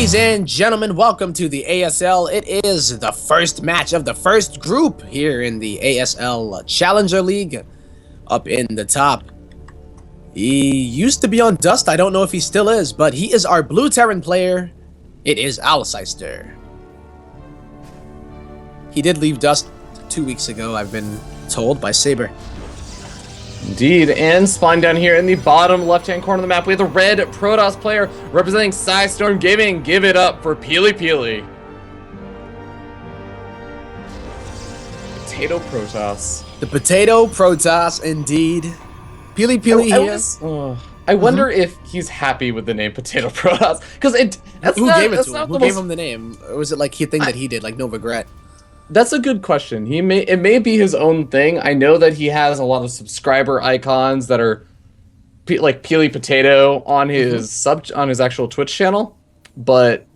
Ladies and gentlemen, welcome to the ASL. It is the first match of the first group here in the ASL Challenger League. Up in the top, he used to be on Dust. I don't know if he still is, but he is our Blue Terran player. It is Alceister. He did leave Dust 2 weeks ago, I've been told by Saber. Indeed, and spawned down here in the bottom left-hand corner of the map, we have the red Protoss player representing Storm Gaming. Give it up for PiLiPiLi. Potato Protoss. The Potato Protoss, indeed. PiLiPiLi here. I wonder if he's happy with the name Potato Protoss, because Who gave it to him? Who gave him the name? Or was it like he thing that he did, like no regret? That's a good question. It may be his own thing. I know that he has a lot of subscriber icons that are like Peely Potato on his on his actual Twitch channel, but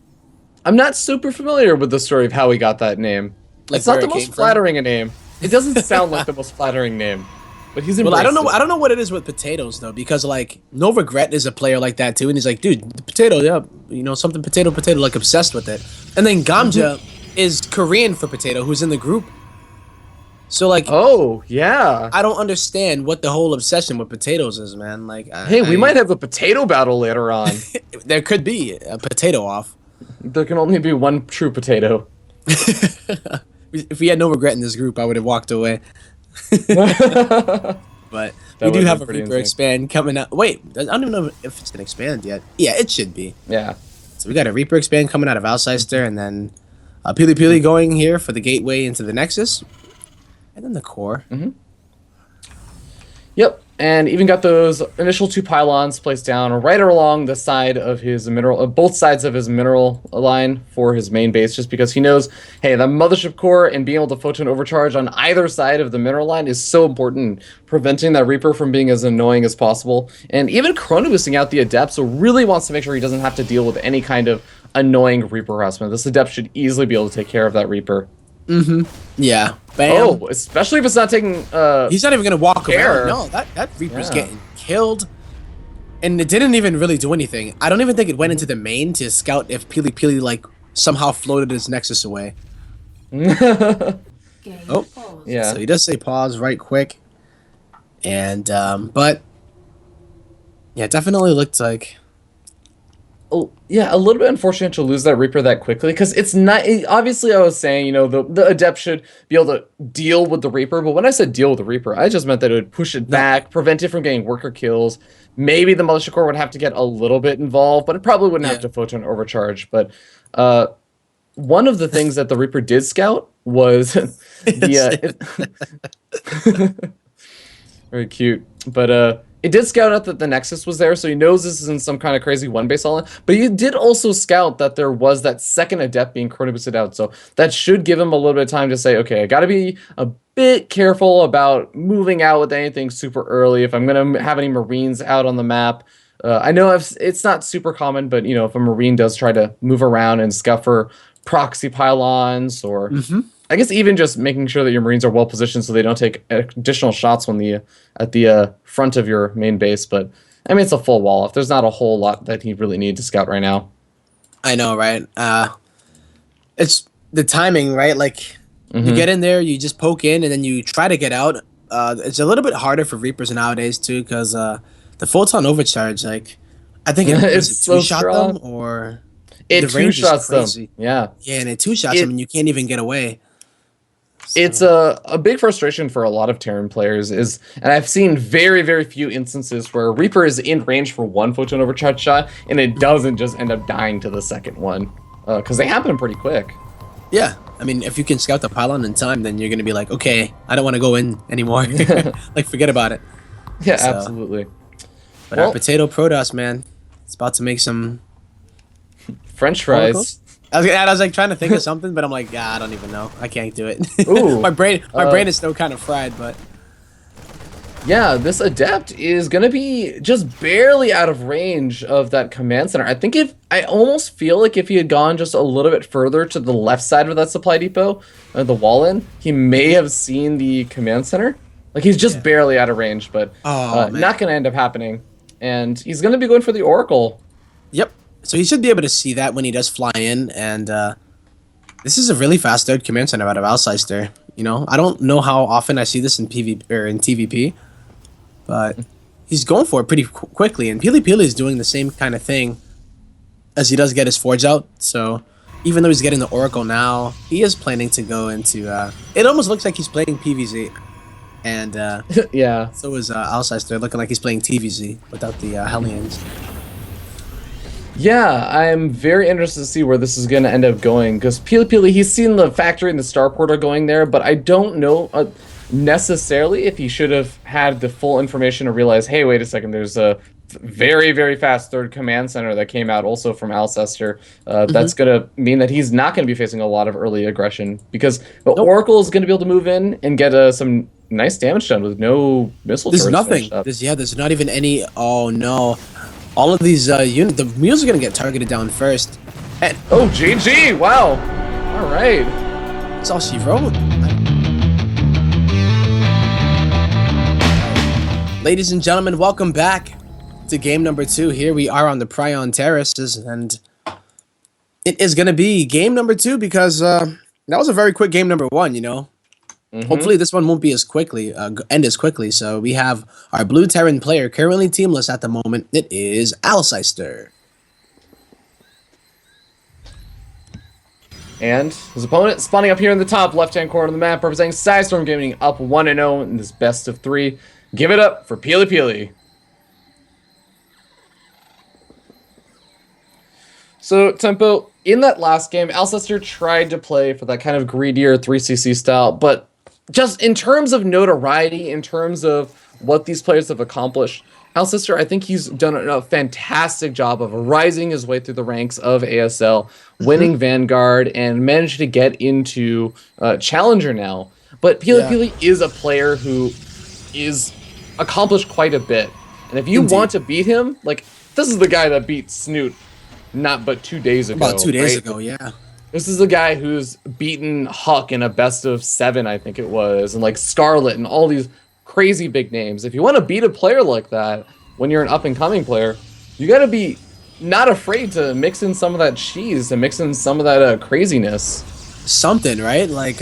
I'm not super familiar with the story of how he got that name. Like it's not the most flattering a name. It doesn't sound like the most flattering name, but he's embraced Well, I don't know what it is with potatoes though, because like No Regret is a player like that too, and he's like, dude, the potato, yeah, you know, something potato, like obsessed with it. And then Gamja is Korean for potato, who's in the group. So like, oh yeah, I don't understand what the whole obsession with potatoes is, man. Like, hey, we might have a potato battle later on. There could be a potato off. There can only be one true potato. If we had No Regret in this group, I would have walked away. But we do have a Reaper expand coming out. Wait, I don't even know if it's gonna expand yet. Yeah, it should be. Yeah. So we got a Reaper expand coming out of Alceister, and then PiLiPiLi going here for the gateway into the Nexus, and then the core. Yep, and even got those initial 2 pylons placed down right along the side of his mineral, both sides of his mineral line for his main base, just because he knows, hey, the mothership core and being able to photon overcharge on either side of the mineral line is so important, preventing that Reaper from being as annoying as possible. And even chrono boosting out the Adept, so really wants to make sure he doesn't have to deal with any kind of annoying Reaper harassment. This Adept should easily be able to take care of that Reaper. Yeah. Bam. Oh, especially if it's not taking he's not even gonna walk care. around. No, that Reaper's getting killed. And it didn't even really do anything. I don't even think it went into the main to scout if PiLiPiLi like somehow floated his Nexus away. Oh, yeah. So he does say pause right quick. And but yeah, it definitely looked like yeah, a little bit unfortunate to lose that Reaper that quickly, because it's not, obviously I was saying, you know, the Adept should be able to deal with the Reaper, but when I said deal with the Reaper, I just meant that it would push it back, prevent it from getting worker kills. Maybe the Militia Corps would have to get a little bit involved, but it probably wouldn't have to photon overcharge. But one of the things that the Reaper did scout was very cute, but it did scout out that the Nexus was there, so he knows this isn't some kind of crazy one-base all-in. But he did also scout that there was that second Adept being chrono boosted out, so that should give him a little bit of time to say, okay, I gotta be a bit careful about moving out with anything super early if I'm gonna have any Marines out on the map. I know it's not super common, but you know, if a Marine does try to move around and scout for proxy pylons, or I guess even just making sure that your Marines are well positioned so they don't take additional shots when at the front of your main base. But I mean, it's a full wall off. There's not a whole lot that he really needs to scout right now. I know, right? It's the timing, right? Like you get in there, you just poke in, and then you try to get out. It's a little bit harder for Reapers nowadays too, because the photon overcharge, like I think it's so two-shot them, or it two-shots them. Yeah, and it two-shots them, and you can't even get away. So. It's a big frustration for a lot of Terran players, and I've seen very, very few instances where Reaper is in range for one photon overcharge shot, and it doesn't just end up dying to the second one, because they happen pretty quick. Yeah, I mean, if you can scout the pylon in time, then you're going to be like, okay, I don't want to go in anymore. Like, forget about it. Yeah, so, absolutely. But our Potato Protoss, man, it's about to make some French fries. I was like trying to think of something, but I'm like, I don't even know. I can't do it. Ooh, my brain is still kind of fried, but yeah, this Adept is gonna be just barely out of range of that command center. I think I almost feel like if he had gone just a little bit further to the left side of that supply depot, the wall in, he may have seen the command center. Like he's just barely out of range, but not gonna end up happening. And he's gonna be going for the Oracle. Yep. So he should be able to see that when he does fly in, and this is a really fast third command center out of Alceister. You know, I don't know how often I see this in PvP or in TVP, but he's going for it pretty quickly, and PiLiPiLi is doing the same kind of thing as he does get his Forge out. So even though he's getting the Oracle now, he is planning to go into. It almost looks like he's playing PvZ, and Yeah. so is Alceister, looking like he's playing TvZ without the Hellions. Yeah, I'm very interested to see where this is going to end up going, because PiLiPiLi, he's seen the factory and the starporter going there, but I don't know necessarily if he should have had the full information to realize, hey, wait a second, there's a very, very fast third command center that came out also from Alceister. That's going to mean that he's not going to be facing a lot of early aggression, because the Oracle is going to be able to move in and get some nice damage done with no missile There's turrets nothing. There's not even any. Oh no. All of these units, the mules are going to get targeted down first. And oh, GG! Wow! Alright. that's all she wrote. Ladies and gentlemen, welcome back to game number 2. Here we are on the Prion Terraces, and it is going to be game number 2 because that was a very quick game number 1, you know? Hopefully this one won't be as quickly, end as quickly. So we have our blue Terran player currently teamless at the moment. It is Alceister. And his opponent spawning up here in the top left-hand corner of the map, representing Sidestorm Gaming, up 1-0 in this best of 3. Give it up for PiLiPiLi. So, Tempo, in that last game, Alceister tried to play for that kind of greedier 3cc style, but just in terms of notoriety, in terms of what these players have accomplished, Alceister, I think he's done a fantastic job of rising his way through the ranks of ASL, winning Vanguard, and managed to get into Challenger now. But PiLiPiLi is a player who is accomplished quite a bit. And if you want to beat him, like, this is the guy that beat Snoot not but 2 days ago. About 2 days ago, yeah. This is a guy who's beaten Huck in a best of 7, I think it was, and like Scarlet and all these crazy big names. If you want to beat a player like that when you're an up-and-coming player, you got to be not afraid to mix in some of that cheese and mix in some of that craziness. Something, right? Like,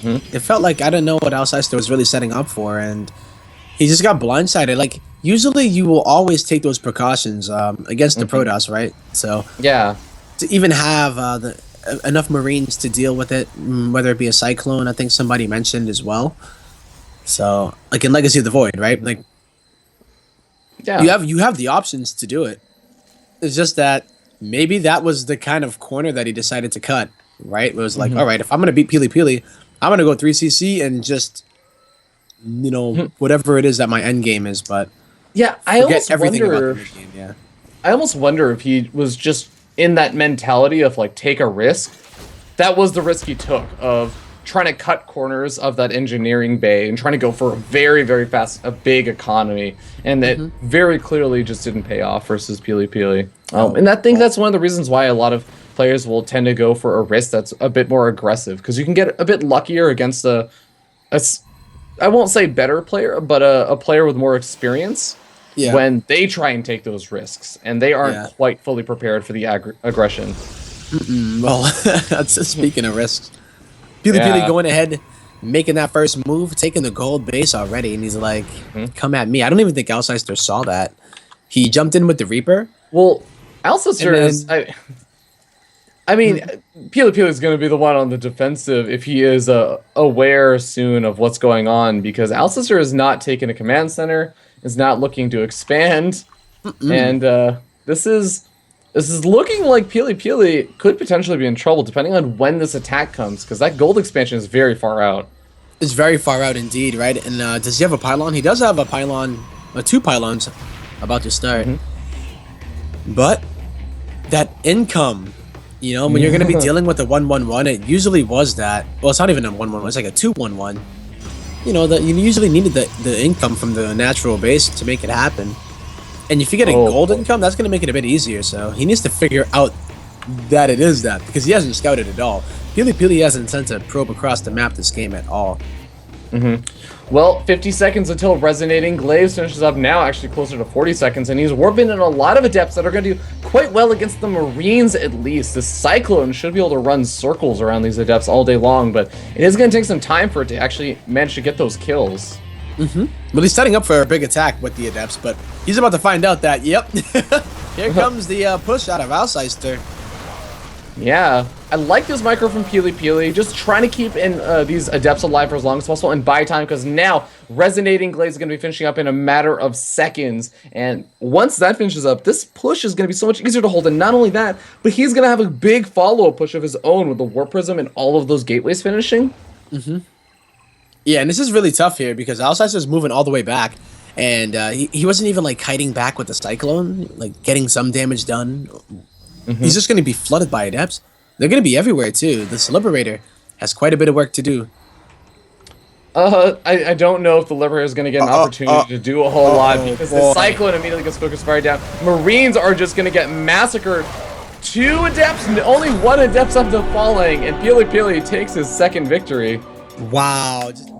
it felt like I didn't know what Alceister was really setting up for, and he just got blindsided. Like, usually you will always take those precautions against the Protoss, right? So yeah, to even have enough Marines to deal with it, whether it be a Cyclone, I think somebody mentioned as well. So, like in Legacy of the Void, right? Like, yeah, you have the options to do it. It's just that maybe that was the kind of corner that he decided to cut, right? It was like, all right, if I'm gonna beat PiLiPiLi, I'm gonna go 3cc and just, you know, whatever it is that my end game is. But yeah, I almost wonder. Game, yeah. I almost wonder if he was just in that mentality of like take a risk. That was the risk he took of trying to cut corners of that engineering bay and trying to go for a very, very fast, a big economy, and that very clearly just didn't pay off versus PiLiPiLi. And I think that's one of the reasons why a lot of players will tend to go for a risk that's a bit more aggressive, because you can get a bit luckier against a I won't say better player, but a player with more experience. Yeah. When they try and take those risks, and they aren't quite fully prepared for the aggression. Well, that's speaking of risks. PiLiPiLi going ahead, making that first move, taking the gold base already, and he's like, come at me. I don't even think Alceister saw that. He jumped in with the Reaper. Well, Alceister is... I mean, PiLiPiLi is going to be the one on the defensive if he is aware soon of what's going on, because Alceister is not taking a command center, is not looking to expand, and this is looking like PiLiPiLi could potentially be in trouble depending on when this attack comes, because that gold expansion is very far out. It's very far out indeed, right? And does he have a pylon? He does have a pylon, 2 pylons about to start. But that income, you know, when you're going to be dealing with a 1-1-1, it usually was that. Well, it's not even a 1-1-1, it's like a 2-1-1. You know, that you usually needed the income from the natural base to make it happen. And if you get a gold income, that's going to make it a bit easier. So he needs to figure out that it is that, because he hasn't scouted at all. PiLiPiLi hasn't sent a probe across the map this game at all. Well, 50 seconds until Resonating Glaives finishes up now, actually closer to 40 seconds, and he's warping in a lot of Adepts that are going to do quite well against the Marines at least. The Cyclone should be able to run circles around these Adepts all day long, but it is going to take some time for it to actually manage to get those kills. Well, he's setting up for a big attack with the Adepts, but he's about to find out that, yep, here comes the push out of Alceister. Yeah, I like this micro from PiLiPiLi, just trying to keep in these Adepts alive for as long as possible and buy time, because now Resonating Glaive is going to be finishing up in a matter of seconds, and once that finishes up, this push is going to be so much easier to hold, and not only that, but he's going to have a big follow-up push of his own with the Warp Prism and all of those gateways finishing. Yeah, and this is really tough here because Alceister's moving all the way back, and he wasn't even like kiting back with the Cyclone, like getting some damage done. He's just going to be flooded by Adepts. They're going to be everywhere too. This Liberator has quite a bit of work to do. I don't know if the Liberator is going to get an opportunity to do a whole lot, because the Cyclone immediately gets focus fire down. Marines are just going to get massacred. 2 Adepts, only 1 Adept's up to falling, and PiLiPiLi takes his second victory. Wow. Just